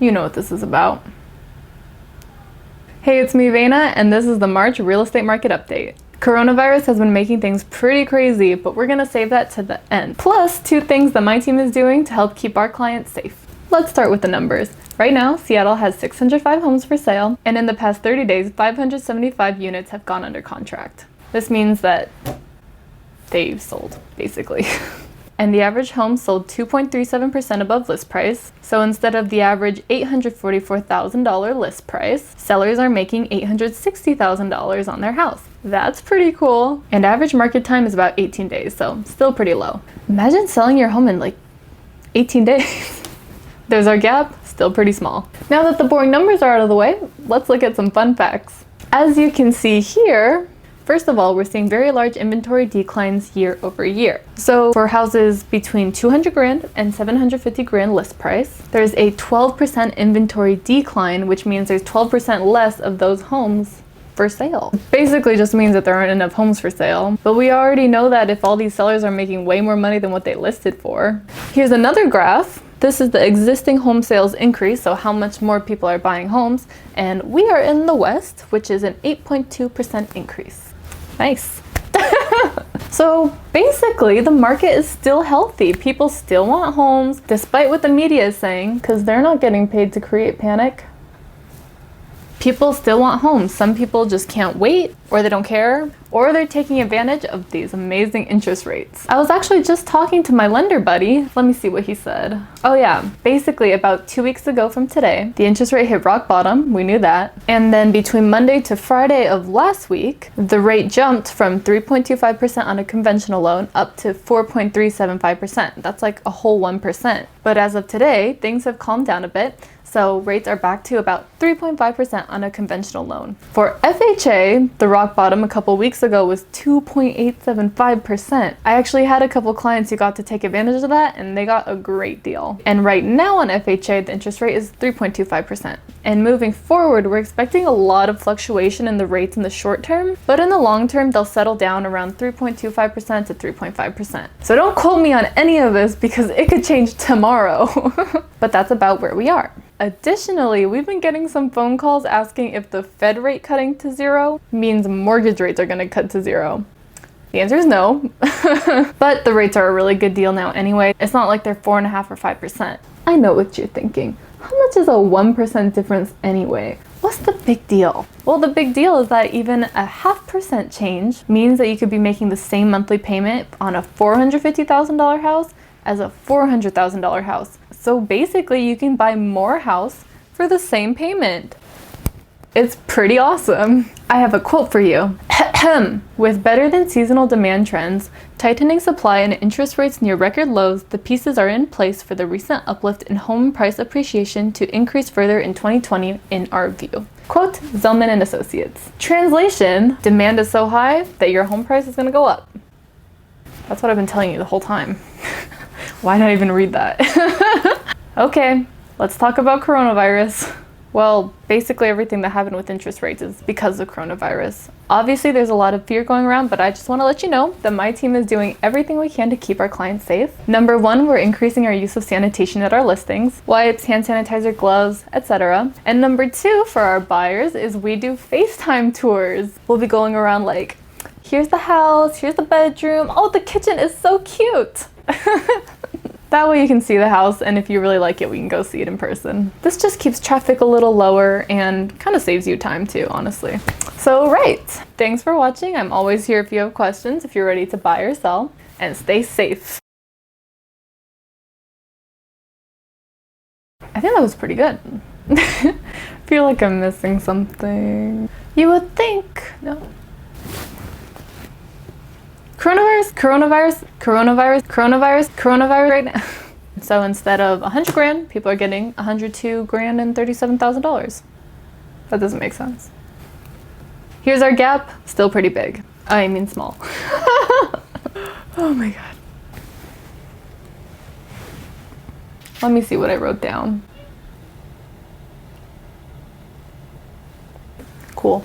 You know what this is about. Hey, it's me, Vena, and this is the March real estate market update. Coronavirus has been making things pretty crazy, but we're gonna save that to the end. Plus, 2 things that my team is doing to help keep our clients safe. Let's start with the numbers. Right now, Seattle has 605 homes for sale, and in the past 30 days, 575 units have gone under contract. This means that they've sold, basically. And the average home sold 2.37% above list price. So instead of the average $844,000 list price, sellers are making $860,000 on their house. That's pretty cool. And average market time is about 18 days, so still pretty low. Imagine selling your home in like 18 days. There's our gap, still pretty small. Now that the boring numbers are out of the way, let's look at some fun facts. As you can see here, first of all, we're seeing very large inventory declines year over year. So for houses between 200 grand and 750 grand list price, there's a 12% inventory decline, which means there's 12% less of those homes for sale. Basically just means that there aren't enough homes for sale. But we already know that if all these sellers are making way more money than what they listed for. Here's another graph. This is the existing home sales increase, so how much more people are buying homes. And we are in the West, which is an 8.2% increase. Nice. So basically the market is still healthy. People still want homes, despite what the media is saying, because they're not getting paid to create panic. People still want homes. Some people just can't wait, or they don't care, or they're taking advantage of these amazing interest rates. I was actually just talking to my lender buddy. Let me see what he said. Oh yeah, basically about 2 weeks ago from today, the interest rate hit rock bottom. We knew that. And then between Monday to Friday of last week, the rate jumped from 3.25% on a conventional loan up to 4.375%. That's like a whole 1%. But as of today, things have calmed down a bit. So rates are back to about 3.5% on a conventional loan. For FHA, the rock bottom a couple weeks ago was 2.875%. I actually had a couple clients who got to take advantage of that, and they got a great deal. And right now on FHA, the interest rate is 3.25%. And moving forward, we're expecting a lot of fluctuation in the rates in the short term, but in the long term, they'll settle down around 3.25% to 3.5%. So don't quote me on any of this because it could change tomorrow. But that's about where we are. Additionally, we've been getting some phone calls asking if the Fed rate cutting to 0 means mortgage rates are going to cut to 0. The answer is no. But the rates are a really good deal now anyway. It's not like they're 4.5% or 5%. I know what you're thinking. How much is a 1% difference anyway? What's the big deal? Well, the big deal is that even a 0.5% change means that you could be making the same monthly payment on a $450,000 house as a $400,000 house. So basically you can buy more house for the same payment. It's pretty awesome. I have a quote for you. With better than seasonal demand trends, tightening supply and interest rates near record lows, the pieces are in place for the recent uplift in home price appreciation to increase further in 2020 in our view. Quote, Zelman and Associates. Translation, demand is so high that your home price is gonna go up. That's what I've been telling you the whole time. Why not even read that? Okay, let's talk about coronavirus. Well, basically everything that happened with interest rates is because of coronavirus. Obviously there's a lot of fear going around, but I just want to let you know that my team is doing everything we can to keep our clients safe. Number 1, we're increasing our use of sanitation at our listings, wipes, hand sanitizer, gloves, etc. And number 2 for our buyers is we do FaceTime tours. We'll be going around like, here's the house, here's the bedroom, oh, the kitchen is so cute. That way you can see the house, and if you really like it, we can go see it in person. This just keeps traffic a little lower and kind of saves you time too, honestly. So right, thanks for watching. I'm always here if you have questions, if you're ready to buy or sell, and stay safe. I think that was pretty good. I feel like I'm missing something. You would think, no. Coronavirus right now. So instead of 100 grand, people are getting 102 grand and $37,000. That doesn't make sense. Here's our gap, still pretty big. I mean small. Oh my God. Let me see what I wrote down. Cool.